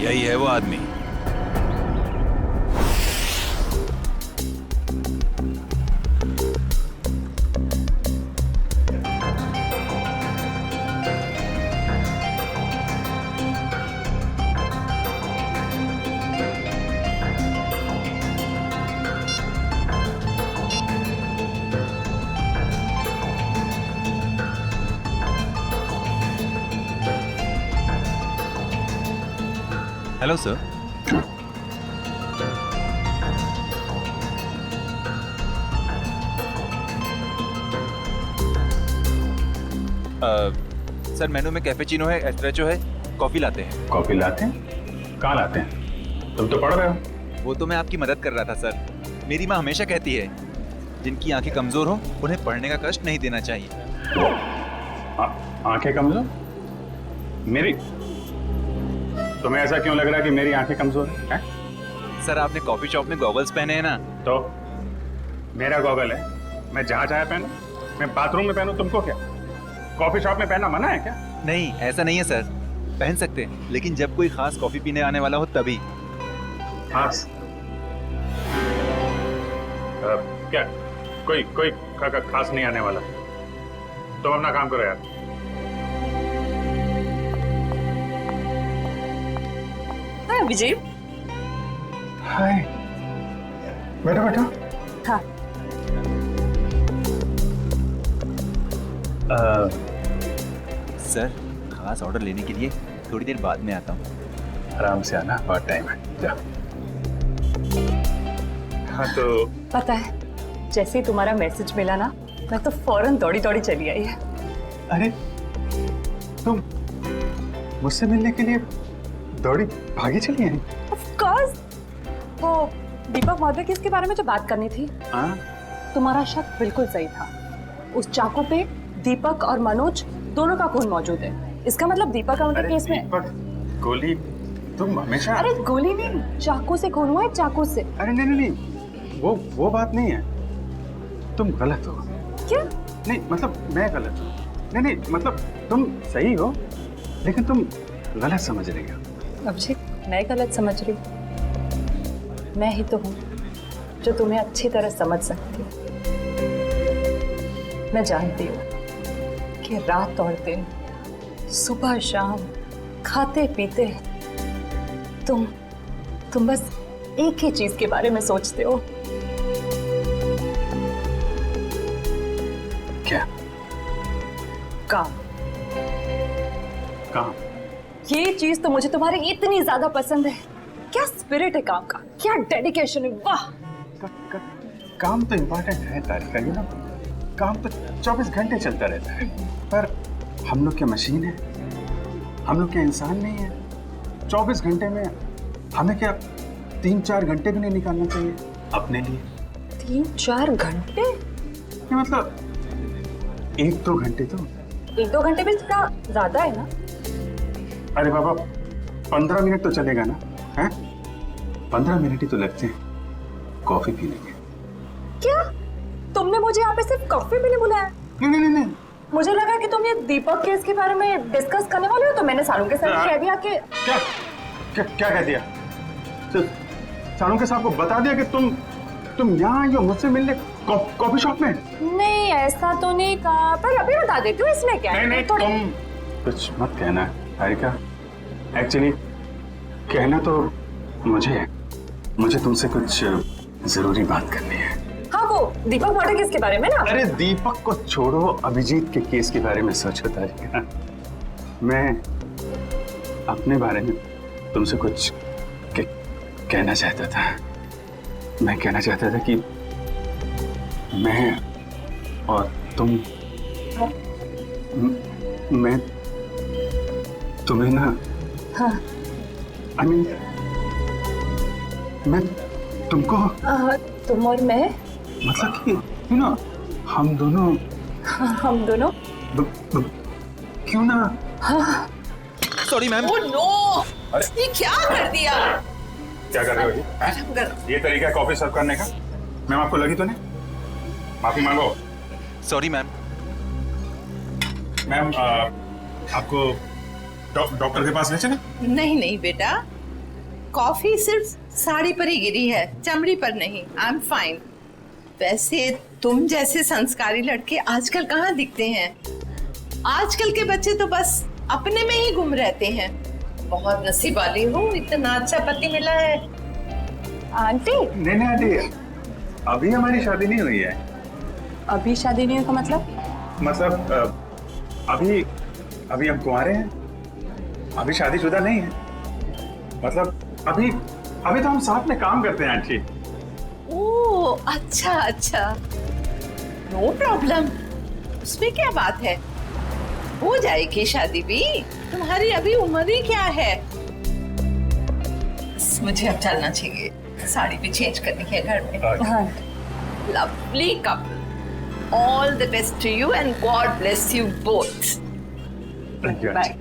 यही है वो आदमी। Hello sir. सर मेनू में कैपेचिनो है, एस्प्रेसो है, कॉफी लाते हैं। कॉफी लाते हैं? कहाँ लाते हैं? तुम तो पढ़ रहे हो। वो तो मैं आपकी मदद कर रहा था सर। मेरी माँ हमेशा कहती है जिनकी आंखें कमजोर हो उन्हें पढ़ने का कष्ट नहीं देना चाहिए। आंखें कमजोर? मेरी? तुम्हें ऐसा क्यों लग रहा है कि मेरी आंखें कमजोर है? सर आपने कॉफी शॉप में गॉगल्स पहने हैं ना। तो मेरा गॉगल है, मैं जहाँ चाहे पहनूं, मैं बाथरूम में पहनूं, तुमको क्या? कॉफी शॉप में पहनना मना है क्या? नहीं ऐसा नहीं है सर, पहन सकते हैं, लेकिन जब कोई खास कॉफी पीने आने वाला हो तभी। खास? क्या कोई कोई खास नहीं आने वाला? तो अपना काम करो यार। हाय विजय। हाय, बैठो बैठो। हाँ। सर खास ऑर्डर लेने के लिए थोड़ी देर बाद में आता हूँ। आराम से आना, बहुत टाइम है, जा। हाँ तो पता है, जैसे ही तुम्हारा मैसेज मिला ना, मैं तो फौरन दौड़ी दौड़ी चली आई है। अरे तुम मुझसे मिलने के लिए दौड़ी भागी चली आई? Of course. वो दीपक महोदय की इसके बारे में जो बात करनी थी, हाँ? तुम्हारा शक बिल्कुल सही था। उस चाकू पे दीपक और मनोज दोनों का खून मौजूद है। इसका मतलब दीपक का मतलब केस में। दीपक, गोली, तुम हमेशा। अरे गोली नहीं, चाकू से खून हुआ है, चाकू से। अरे नहीं नहीं नहीं, वो बात नहीं है, तुम गलत हो। क्या? नहीं मतलब मैं गलत हूँ। नहीं नहीं मतलब तुम सही हो, लेकिन तुम गलत समझ रही हो। अभिषेक, मैं गलत समझ रही हूँ? मैं ही तो हूँ जो तुम्हें अच्छी तरह समझ सकती हूँ। मैं जानती हूँ कि रात और दिन, सुबह शाम, खाते पीते तुम बस एक ही चीज के बारे में सोचते हो। क्या? काम। काम? ये चीज तो मुझे तुम्हारी इतनी ज्यादा पसंद है। क्या स्पिरिट है काम का, क्या डेडिकेशन है, वाह। काम तो इम्पोर्टेंट है तारिका, यू नो, काम तो 24 घंटे चलता रहता है, पर हम लोग क्या मशीन है? हम लोग क्या इंसान नहीं है? 24 घंटे में हमें क्या 3-4 घंटे भी नहीं निकालना चाहिए अपने लिए? 3-4 घंटे? ये मतलब 1-2 घंटे तो। 1-2 घंटे भी इतना ज्यादा है ना? अरे बाबा, 15 मिनट तो चलेगा ना? हैं? 15 मिनट ही तो लगते हैं कॉफी पीने के। क्या? तुमने मुझे यहाँ पे सिर्फ कॉफी पीने बुलाया? नहीं नहीं नहीं, मुझे लगा कि तुम ये दीपक केस के बारे में डिस्कस करने वाले हो, तो मैंने सालू के साथ कह दिया कि। क्या क्या क्या कह दिया? सानू के साहब को बता दिया कि तुम यहाँ आई हो मुझसे मिलने कॉफी शॉप में? नहीं ऐसा तो नहीं कहा, पर अभी बता देती हूँ, इसमें क्या है। नहीं तुम कुछ मत कहना हारिका। एक्चुअली कहना तो मुझे तुमसे कुछ जरूरी बात करनी है। हाँ, वो दीपक मर्डर केस के बारे में ना? अरे दीपक को छोड़ो, अभिजीत के केस के बारे में सोचो तारिका। मैं अपने बारे में तुमसे कुछ कहना चाहता था। मैं कहना चाहता था कि मैं और तुम, मैं तुम्हें ना, हाँ। I mean, मैं तुमको, तुम और मैं, मतलब कि यू नो, हम दोनों, हम दोनों क्यों ना। हाँ। Sorry ma'am. ओह नो, ये क्या कर दिया? क्या कर रहे हो ये तरीका है कॉफी सर्व करने का? मैम आपको लगी तो नहीं? माफी मांगो। Sorry ma'am. मैम आपको डॉक्टर के पास ले चले? नहीं नहीं बेटा, कॉफी सिर्फ साड़ी पर ही गिरी है, चमड़ी पर नहीं। I am fine. वैसे तुम जैसे संस्कारी लड़के आजकल कहाँ दिखते हैं? आजकल के बच्चे तो बस अपने में ही गुम रहते हैं। बहुत नसीब वाली हो, इतना अच्छा पति मिला है। आंटी, नहीं आंटी, अभी हमारी शादी नहीं हुई है। अभी शादी नहीं हुई का मतलब अभी हम कुंवारे हैं, अभी शादीशुदा नहीं है। मतलब अभी तो हम साथ में काम करते हैं आंटी। ओह अच्छा, नो प्रॉब्लम, उसमें क्या बात है, हो जाएगी शादी भी। तुम्हारी अभी उम्र ही क्या है। बस मुझे अब चलना चाहिए, साड़ी भी चेंज करनी है घर में। हाँ। Lovely couple, all the best to you and God bless you both. Thank you bye.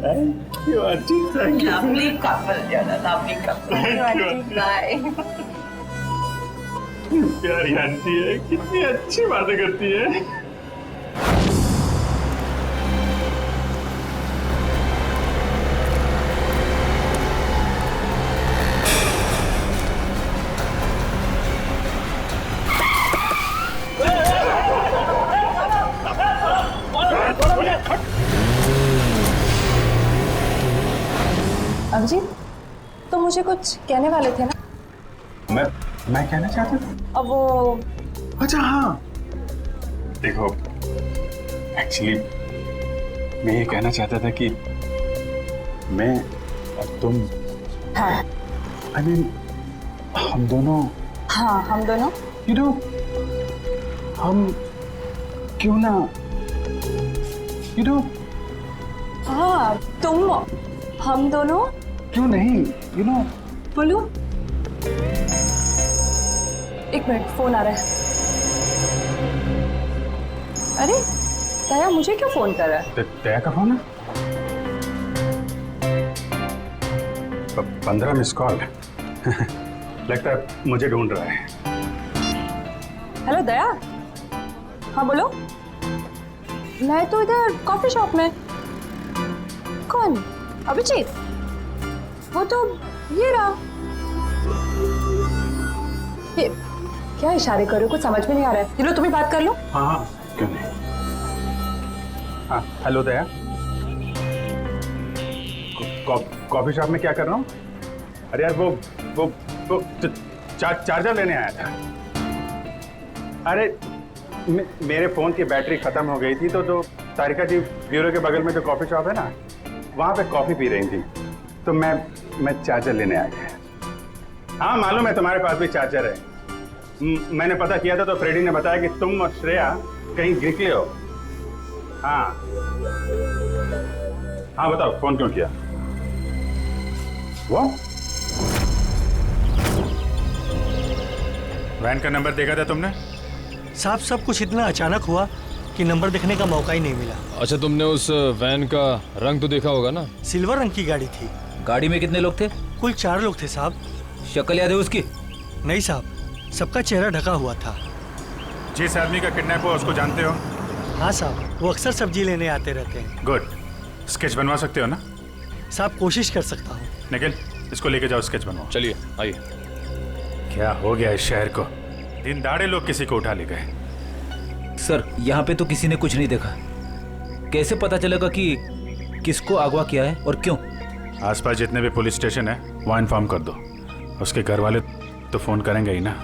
Aunty, thank you. Lovely couple, lovely couple. Bye. प्यारी आंटी है, कितनी अच्छी बातें करती है। अभिजीत, तो मुझे कुछ कहने वाले थे ना? मैं कहना चाहता था। अब वो अच्छा हाँ, देखो एक्चुअली मैं ये कहना चाहता था कि मैं और तुम, हाँ आई मीन हम दोनों, हाँ हम दोनों, यू नो, हम क्यों ना, यू नो, हाँ तुम, हम दोनों, क्यों नहीं, यू नो। बोलू? एक मिनट, फोन आ रहा है। अरे दया, मुझे क्यों फोन कर रहा है? दया का फोन है? 15 मिस कॉल। लगता है मुझे ढूंढ रहा है। हेलो दया। हाँ बोलो। मैं तो इधर कॉफी शॉप में। कौन? अभिजीत? वो तो ये रहा। ये क्या इशारे कर रहे हो? कुछ समझ में नहीं आ रहा है। चलो तुम ही बात कर लो। हाँ क्यों नहीं। हाँ हेलो दया, कॉफी शॉप में क्या कर रहा हूँ? अरे यार वो चार्जर लेने आया था। अरे मेरे फोन की बैटरी खत्म हो गई थी, तो जो तारिका जी ब्यूरो के बगल में जो कॉफी शॉप है ना, वहाँ पे कॉफी पी रही थी, तो मैं चार्जर लेने आ गया। हाँ मालूम है तुम्हारे पास भी चार्जर है। मैंने पता किया था तो फ्रेडी ने बताया कि तुम और श्रेया कहीं निकले हो। हाँ हाँ बताओ, फोन क्यों किया? वो वैन का नंबर देखा था तुमने? साहब सब कुछ इतना अचानक हुआ कि नंबर देखने का मौका ही नहीं मिला। अच्छा, तुमने उस वैन का रंग तो देखा होगा ना? सिल्वर रंग की गाड़ी थी। गाड़ी में कितने लोग थे? कुल 4 लोग थे साहब। शक्ल याद है उसकी? नहीं साहब, सबका चेहरा ढका हुआ था। जिस आदमी का किडनैप हुआ उसको जानते हो? हाँ साहब, वो अक्सर सब्जी लेने आते रहते हैं। गुड। स्केच बनवा सकते हो ना? साहब कोशिश कर सकता हूँ। निखिल, इसको लेके जाओ, स्केच बनवाओ। चलिए आइए। क्या हो गया इस शहर को? दिन दाड़े लोग किसी को उठा ले गए। सर यहाँ पे तो किसी ने कुछ नहीं देखा। कैसे पता चलेगा कि किसको अगवा किया है और क्यों? आसपास जितने भी पुलिस स्टेशन है वहाँ इन्फॉर्म कर दो। उसके घर वाले तो फोन करेंगे ही ना।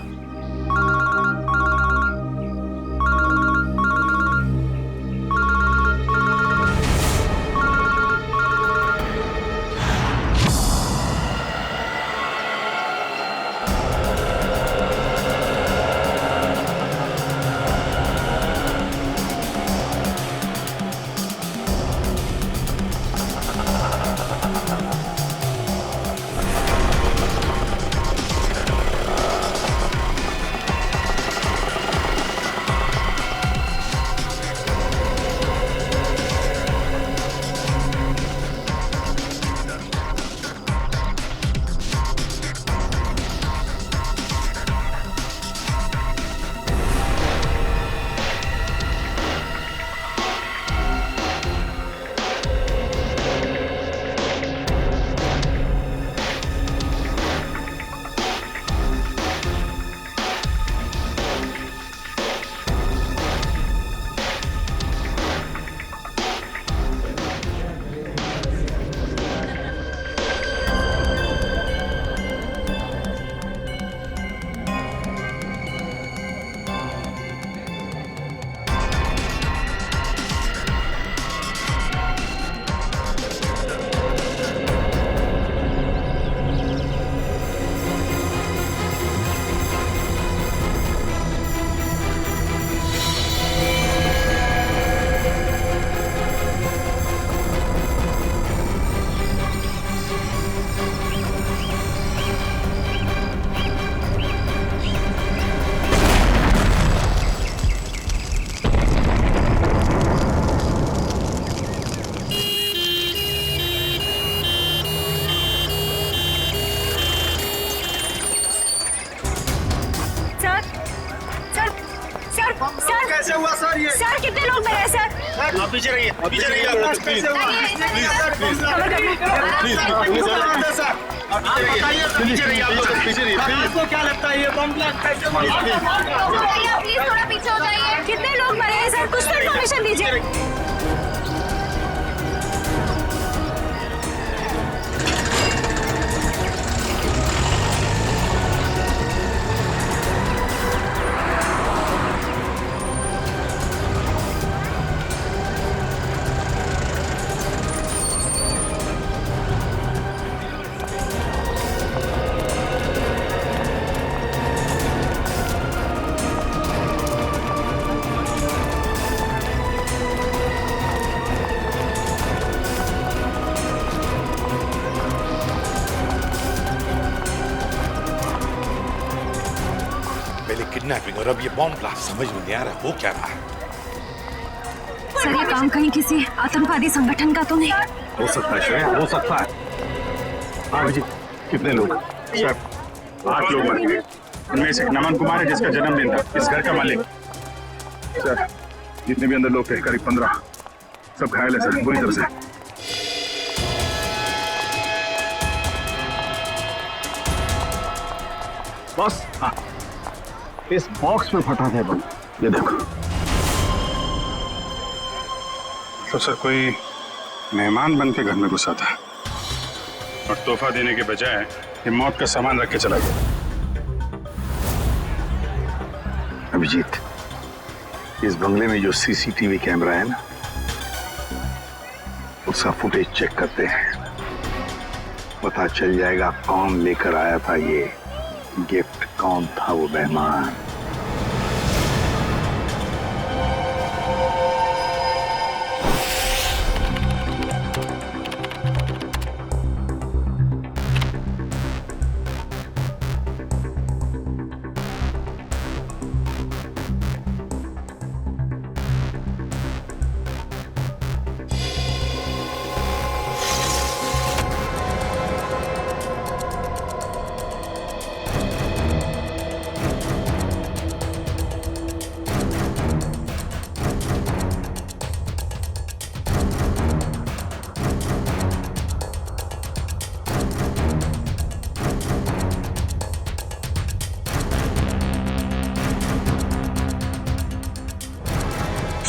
सर कितने लोग मरे सर? आप पीछे रहिए, पीछे रहिए आप लोग, प्लीज पीछे रहिए आप लोग, पीछे रहिए। आपको क्या लगता है ये बम ब्लास्ट कैसे हुआ? प्लीज थोड़ा पीछे हो जाइए। कितने लोग मरे हैं सर? कुछ तो इन्फॉर्मेशन दीजिए। किडनैपिंग और अब ये बॉम्ब ब्लास्ट, समझ में नहीं आ रहा हो क्या रहा है। सर ये काम कहीं किसी आतंकवादी संगठन का तो नहीं? हो सकता है श्रेया, हो सकता है। हाँ जी, कितने लोग? सर 8 लोग मर गए। उनमें से नमन कुमार है जिसका जन्मदिन था, इस घर का मालिक। सर जितने भी अंदर लोग थे करीब 15, सब घायल है सर बुरी तरह से। बस हाँ, इस बॉक्स में फटा था बम, ये देखो। तो सर कोई मेहमान बन के घर में घुसा था और तोहफा देने के बजाय ये मौत का सामान रख के चला गया। अभिजीत, इस बंगले में जो सीसीटीवी कैमरा है ना, उसका फुटेज चेक करते हैं, पता चल जाएगा कौन लेकर आया था ये गिफ्ट, कौन था वो मेहमान।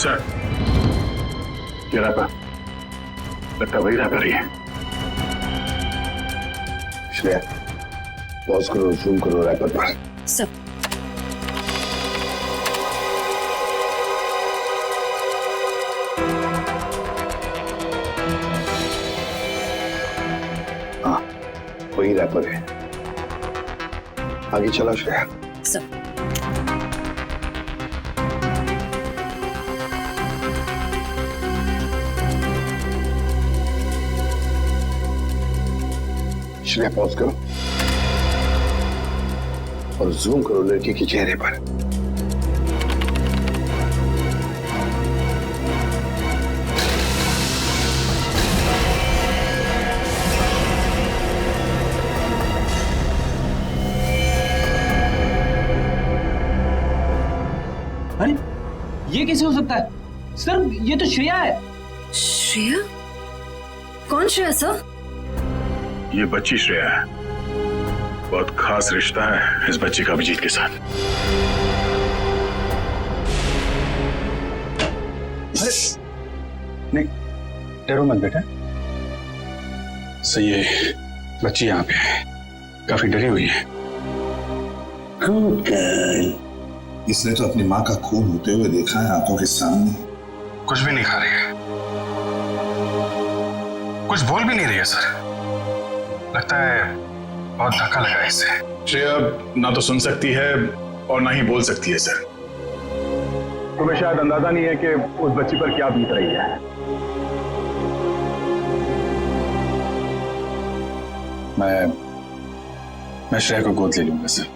सर ये रैपर लगता वही रैपर ही है। श्रेया पॉज करो, जूम करो रैपर पर। सर हाँ वही रैपर है। आगे चला श्रेया। सर श्रेया पॉज करो और जूम करो लड़की के चेहरे पर। अरे ये कैसे हो सकता है सर? ये तो श्रेया है। श्रेया? कौन श्रेया सर? ये बच्ची श्रेया है। बहुत खास रिश्ता है इस बच्ची का अभिजीत के साथ। नहीं डरो मत बेटा। सही है, बच्ची यहाँ पे है, काफी डरी हुई है। इसने तो अपनी माँ का खून होते हुए देखा है आंखों के सामने। कुछ भी नहीं खा रही है, कुछ बोल भी नहीं रही है सर। लगता है बहुत धक्का लगा है इससे। श्रेया ना तो सुन सकती है और ना ही बोल सकती है सर। तुम्हें शायद अंदाजा नहीं है कि उस बच्ची पर क्या बीत रही है। मैं श्रेया को गोद ले लूंगा सर।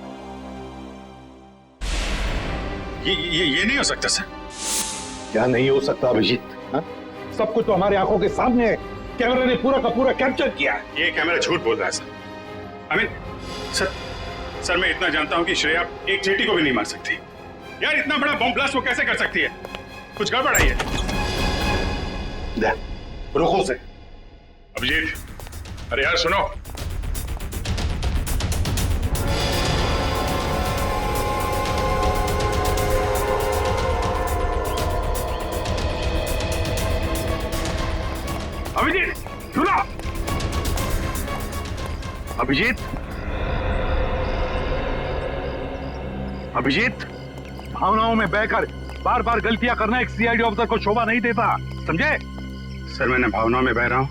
ये नहीं हो सकता सर। क्या नहीं हो सकता अभिजीत? सब कुछ तो हमारे आंखों के सामने है। कैमरा ने पूरा का पूरा कैप्चर किया। ये कैमरा झूठ बोल रहा है सर। सर मैं इतना जानता हूं कि श्रेया एक चींटी को भी नहीं मार सकती। यार इतना बड़ा बम ब्लास्ट वो कैसे कर सकती है? कुछ गड़बड़ है ये। रुको से। अभिजीत, अरे यार सुनो। अभिजीत सुनो। अभिजीत, अभिजीत, भावनाओं में बहकर बार बार गलतियां करना एक सीआईडी ऑफिसर को शोभा नहीं देता, समझे? सर, मैंने भावनाओं में बह रहा हूं,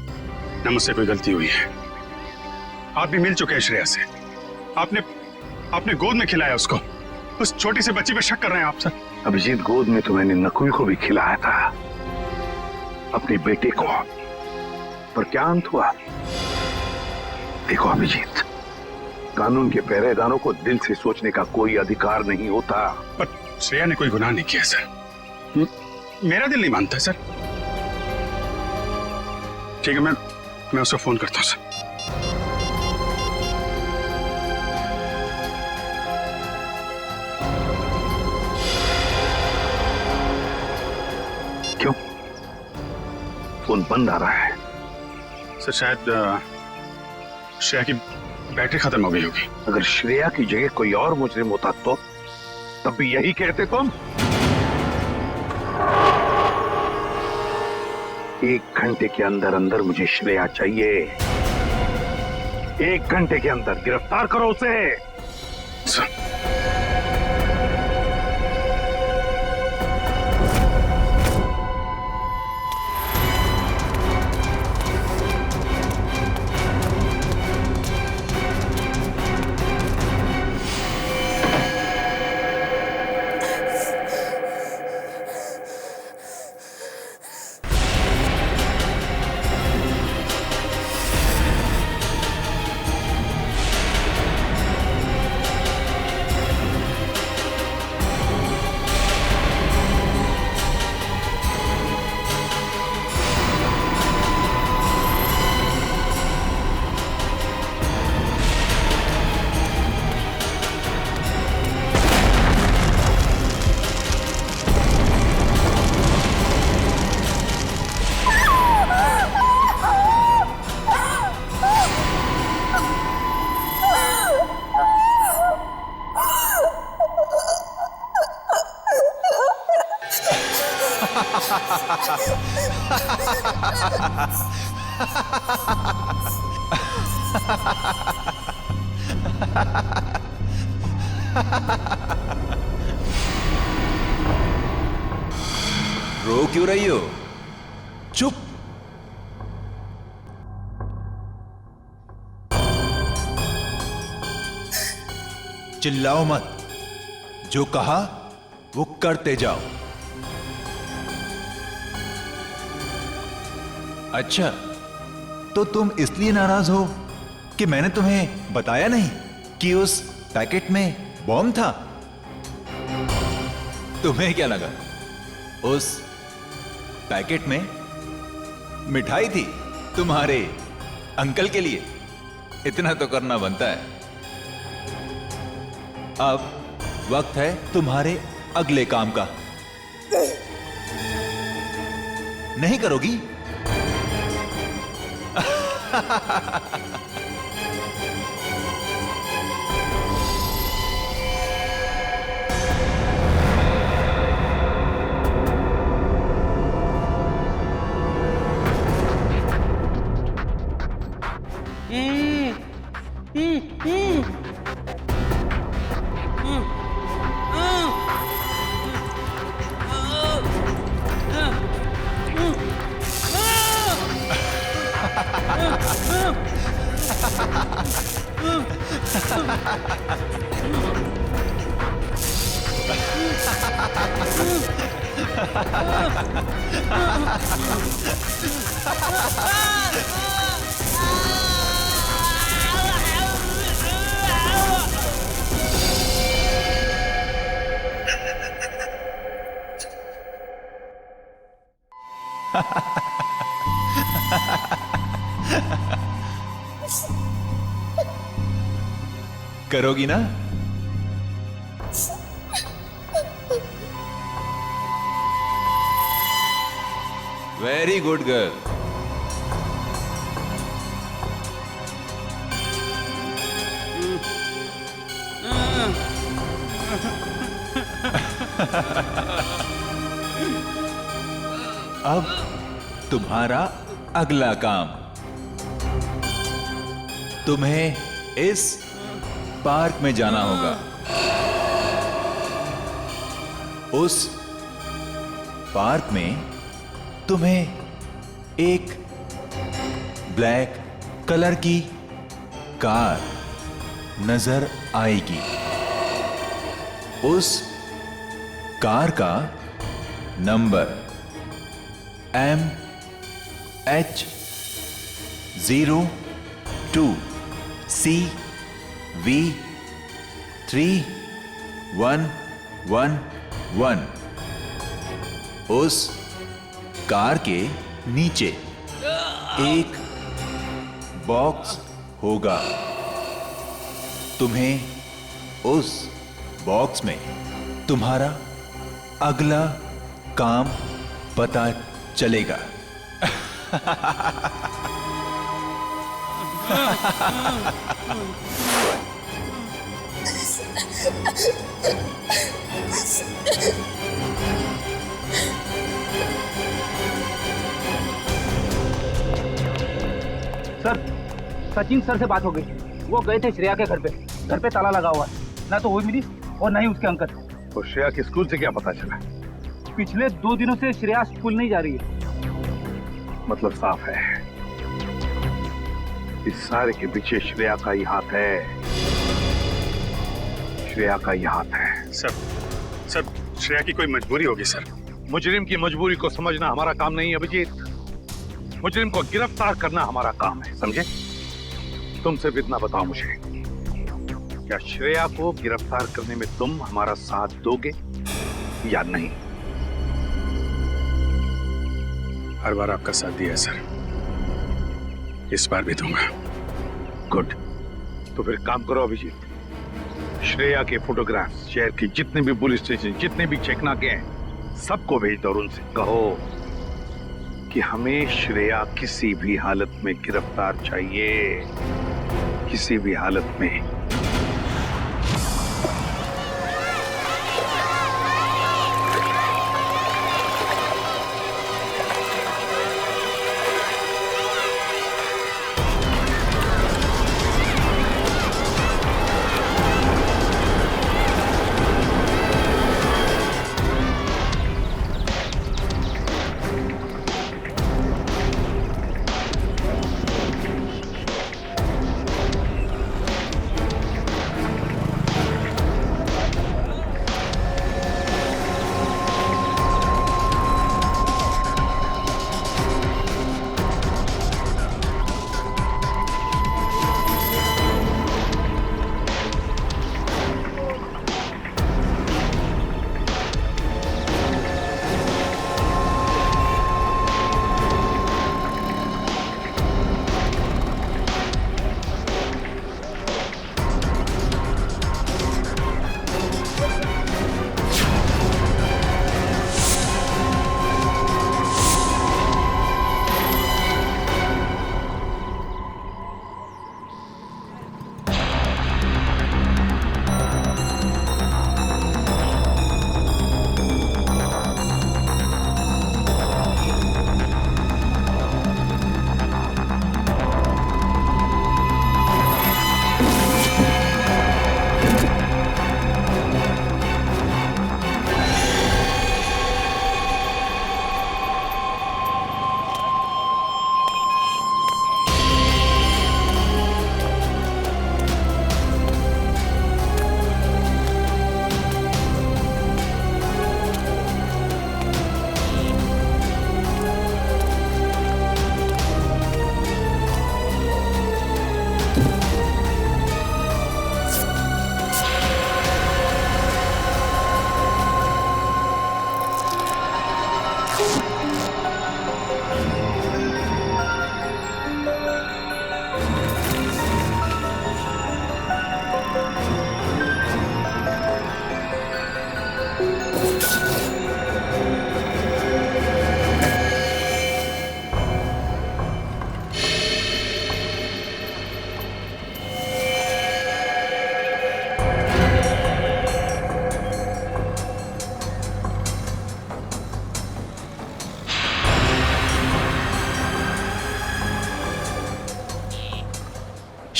न मुझसे कोई गलती हुई है। आप भी मिल चुके हैं श्रेया से। आपने गोद में खिलाया उसको। उस छोटी सी बच्ची पे शक कर रहे हैं आप सर। अभिजीत, गोद में तो मैंने नकुल को भी खिलाया था, अपने बेटे को, पर क्या अंत हुआ? देखो अभिजीत, कानून के पहरेदारों को दिल से सोचने का कोई अधिकार नहीं होता। पर श्रेया ने कोई गुनाह नहीं किया सर। मेरा दिल नहीं मानता सर। ठीक है, मैं उसको फोन करता हूं सर। क्यों फोन बंद आ रहा है? सर, शायद श्रेया की बैटरी खत्म हो गई होगी। अगर श्रेया की जगह कोई और मुजरिम होता तो तब भी यही कहते तुम? 1 घंटे के अंदर अंदर मुझे श्रेया चाहिए। 1 घंटे के अंदर गिरफ्तार करो उसे। सर, रो क्यों रही हो? चुप। चिल्लाओ मत, जो कहा वो करते जाओ। अच्छा, तो तुम इसलिए नाराज हो कि मैंने तुम्हें बताया नहीं कि उस पैकेट में बॉम्ब था? तुम्हें क्या लगा उस पैकेट में मिठाई थी तुम्हारे अंकल के लिए? इतना तो करना बनता है। अब वक्त है तुम्हारे अगले काम का। नहीं करोगी? करोगी ना? Very good girl. अब तुम्हारा अगला काम, तुम्हें इस पार्क में जाना होगा। उस पार्क में तुम्हें एक ब्लैक कलर की कार नजर आएगी। उस कार का नंबर MH02CV3111। उस कार के नीचे एक बॉक्स होगा। तुम्हें उस बॉक्स में तुम्हारा अगला काम पता चलेगा। सर, सचिन सर से बात हो गई। वो गए थे श्रेया के घर पे। घर पे ताला लगा हुआ है, ना तो वो मिली और ना ही उसके अंकल। तो श्रेया के स्कूल से क्या पता चला? पिछले 2 दिनों से श्रेया स्कूल नहीं जा रही है। मतलब साफ है, इस सारे के पीछे श्रेया का ही हाथ है। श्रेया का ही हाथ है। सर श्रेया की कोई मजबूरी होगी सर। मुजरिम की मजबूरी को समझना हमारा काम नहीं है अभिजीत। मुजरिम को गिरफ्तार करना हमारा काम है, समझे? तुमसे इतना बताओ मुझे, क्या श्रेया को गिरफ्तार करने में तुम हमारा साथ दोगे या नहीं? हर बार आपका साथ दिया है सर, इस बार भी दूंगा। गुड। तो फिर काम करो अभिजीत, श्रेया के फोटोग्राफ्स शहर की जितने भी पुलिस स्टेशन, जितने भी चेकनाके हैं, सबको भेज दो और उनसे कहो कि हमें श्रेया किसी भी हालत में गिरफ्तार चाहिए, किसी भी हालत में।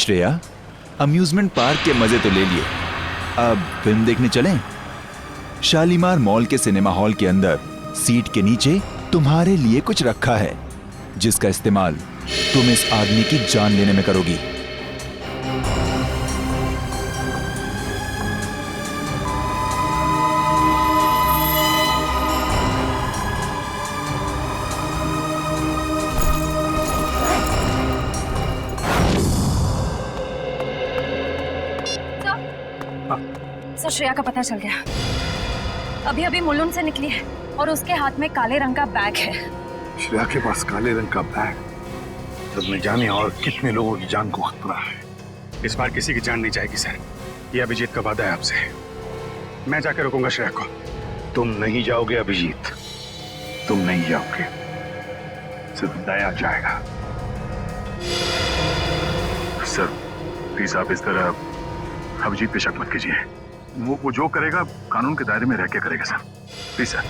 श्रेया, अम्यूजमेंट पार्क के मजे तो ले लिए, अब फिल्म देखने चलें? शालीमार मॉल के सिनेमा हॉल के अंदर सीट के नीचे तुम्हारे लिए कुछ रखा है, जिसका इस्तेमाल तुम इस आदमी की जान लेने में करोगी। सर, श्रेया का पता चल गया। अभी अभी मुलुंड से निकली है और उसके हाथ में काले रंग का बैग है। श्रेया के पास काले रंग का बैग, जब न जाने और कितने लोगों की जान को खतरा है। इस बार किसी की जान नहीं जाएगी सर, ये अभिजीत का वादा है आपसे। मैं जाकर रोकूंगा श्रेया को। तुम नहीं जाओगे अभिजीत, तुम नहीं जाओगे, सिर्फ दया जाएगा। सर प्लीज आप इस तरह अभिजीत पे शक मत कीजिए। वो जो करेगा कानून के दायरे में रह के करेगा sir, please sir.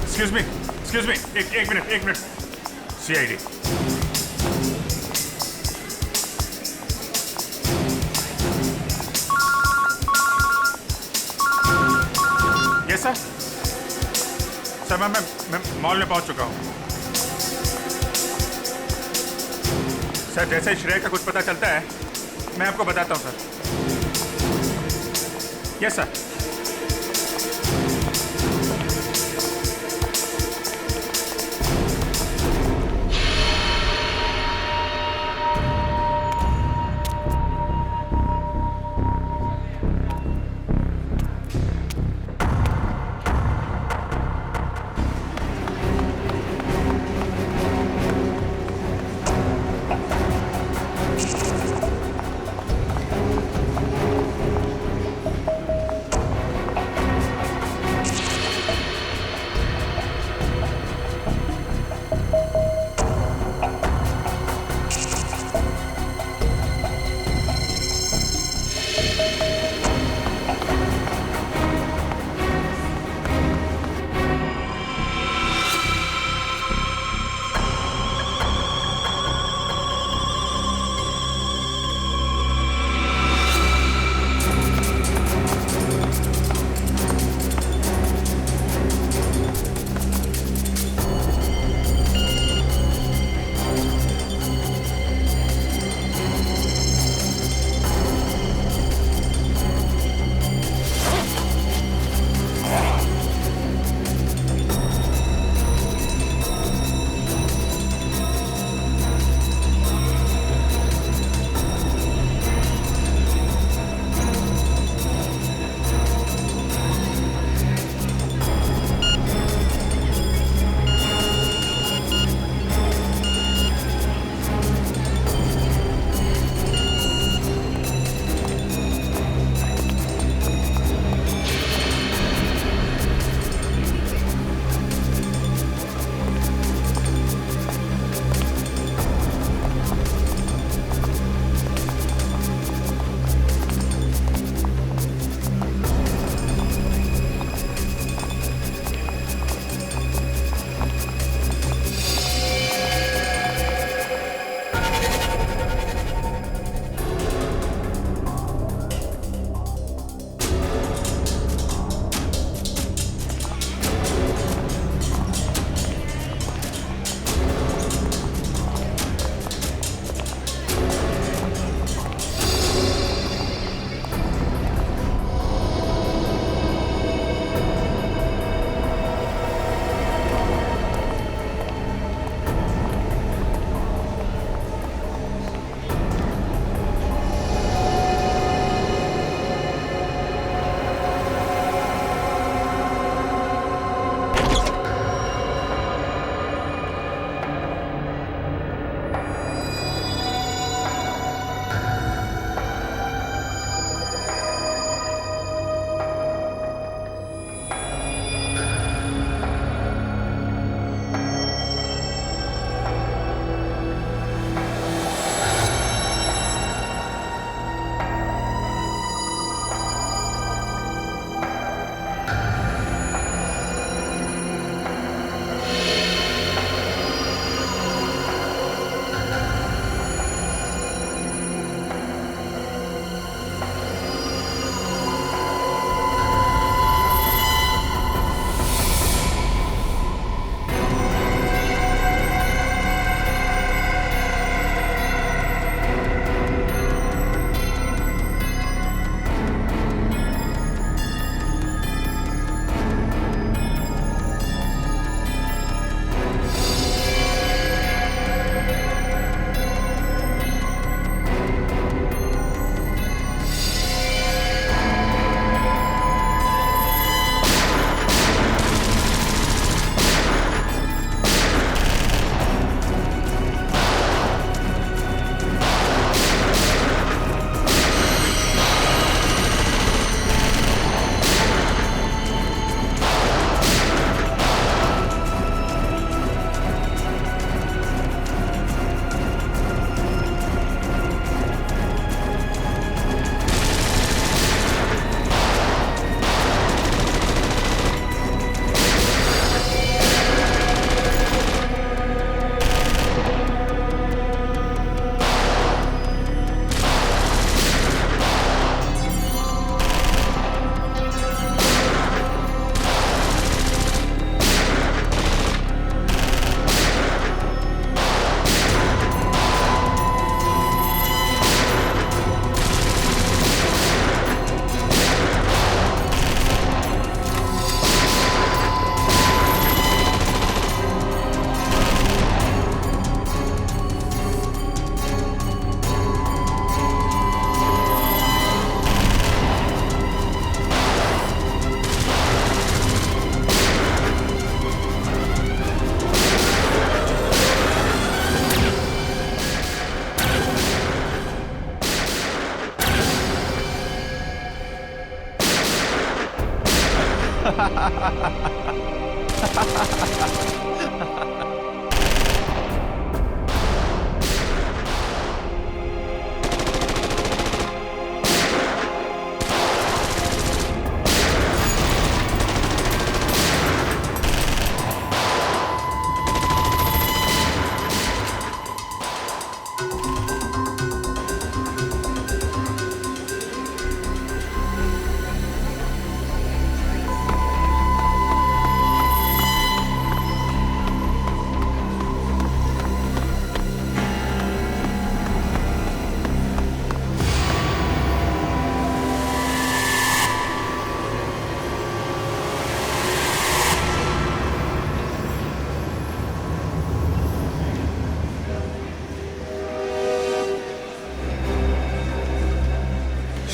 Excuse me, एक मिनट। सीआईडी। Yes sir. सर मैं मॉल में पहुंच चुका हूं। सर जैसे ही श्रेया का कुछ पता चलता है मैं आपको बताता हूं सर। Yes sir.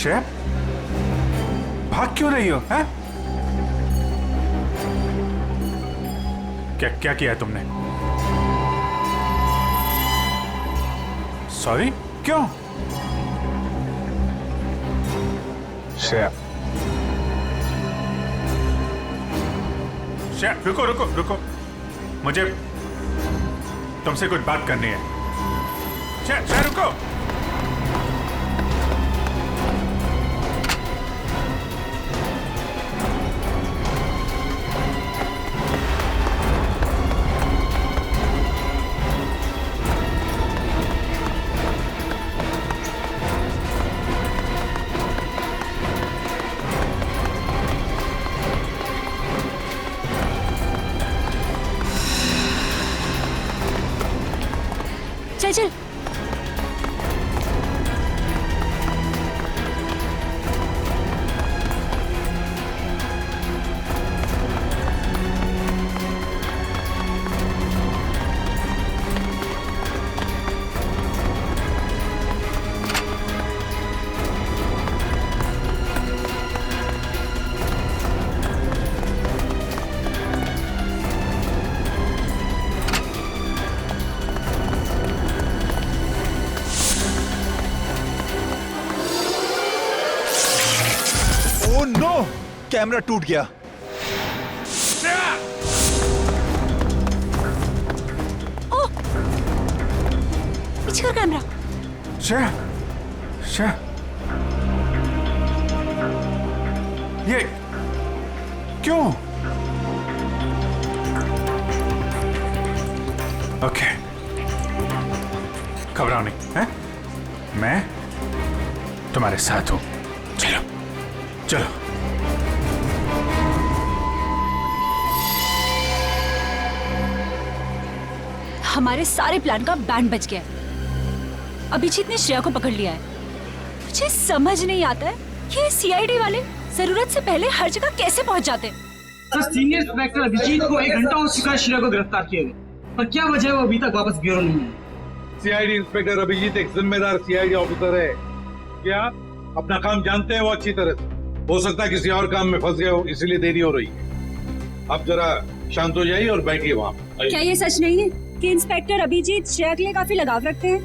श्रेया, भाग क्यों रही हो? हैं? क्या क्या किया है तुमने? सॉरी, क्यों? श्रेया, श्रेया, रुको रुको रुको, मुझे तुमसे कुछ बात करनी है। श्रेया, श्रेया रुको। चल चल। ओह नो, कैमरा टूट गया। ओह, पीछे कर कैमरा। श्रेया, श्रेया, ये क्यों? ओके, घबराओ नहीं, हैं? मैं तुम्हारे साथ हूं। चलो चलो। हमारे सारे प्लान का बैंड बज गया है। अभिजीत ने श्रेया को पकड़ लिया है। मुझे समझ नहीं आता है कि ये सीआईडी वाले जरूरत से पहले हर जगह कैसे पहुंच जाते हैं। सर, सीनियर इंस्पेक्टर अभिजीत को 1 घंटा हो चुका है श्रेया को गिरफ्तार किए हुए, पर क्या वजह है वो अभी तक वापस ब्यूरो नहीं है। सीआईडी इंस्पेक्टर अभिजीत एक जिम्मेदार सीआईडी ऑफिसर है। क्या अपना काम जानते हैं वो अच्छी तरह से? हो सकता है किसी और काम में फंस गए हो, इसीलिए देरी हो रही है। आप जरा शांत हो जाइए और बैठिए वहाँ। क्या ये सच नहीं है कि इंस्पेक्टर अभिजीत श्रेया के लिए काफी लगाव रखते हैं?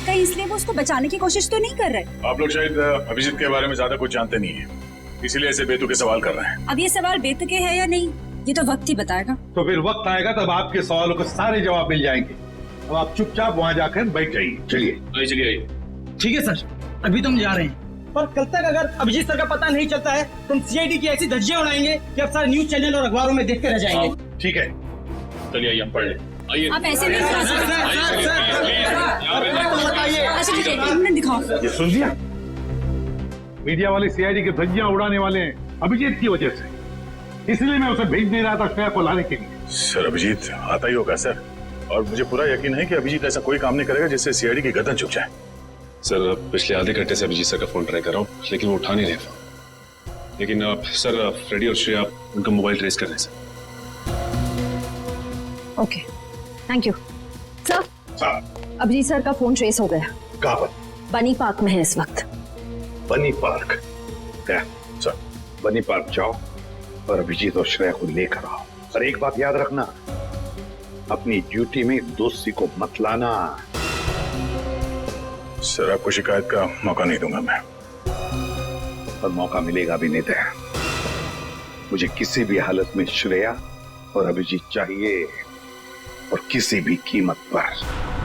कहीं इसलिए वो उसको बचाने की कोशिश तो नहीं कर रहे? आप लोग शायद अभिजीत के बारे में ज्यादा कुछ जानते नहीं है, इसीलिए ऐसे बेतुके सवाल कर रहे हैं। अब ये सवाल बेतुके है या नहीं, ये तो वक्त ही बताएगा। तो फिर वक्त आएगा तब आपके सवालों के सारे जवाब मिल जाएंगे। अब आप चुपचाप वहाँ जाकर बैठ जाइए। चलिए चलिए। ठीक है सर, अभी तो हम जा रहे हैं, पर कल तक अगर अभिजीत सर का पता नहीं चलता है तो हम सीआईडी की ऐसी धज्जियां उड़ाएंगे कि अब सारे न्यूज चैनल और अखबारों में देखते रह जाएंगे। ठीक है, चलिए आइए हम पढ़ लें। आप ऐसे नहीं करा सकते। अच्छा ठीक है, 1 मिनट दिखाओ। ये सुन लिया? मीडिया वाले सीआईडी की धज्जियां उड़ाने वाले हैं अभिजीत की वजह से, इसलिए मैं उसे भेज दे रहा था श्रेया को लाने के लिए। सर अभिजीत आता ही होगा सर, और मुझे पूरा यकीन है कि अभिजीत ऐसा कोई काम नहीं करेगा जिससे सीआईडी की गर्दन झुक जाए। सर पिछले आधे घंटे से अभिजीत सर का फोन ट्राई कर रहा हूँ, लेकिन वो उठा नहीं रहे फोन। लेकिन सर फ्रेडी और श्रेया उनका मोबाइल ट्रेस कर रहे हैं sir. Okay, thank you sir. Abhijit sir का फोन ट्रेस हो गया। कहाँ पर? बनी पार्क में है इस वक्त। बनी पार्क? सर बनी पार्क जाओ और अभिजीत और श्रेया को लेकर आओ। और एक बात याद रखना, अपनी ड्यूटी में दोस्ती को मत लाना। सर आपको शिकायत का मौका नहीं दूंगा मैं। और मौका मिलेगा भी नहीं। मुझे किसी भी हालत में श्रेया और अभिजीत चाहिए, और किसी भी कीमत पर।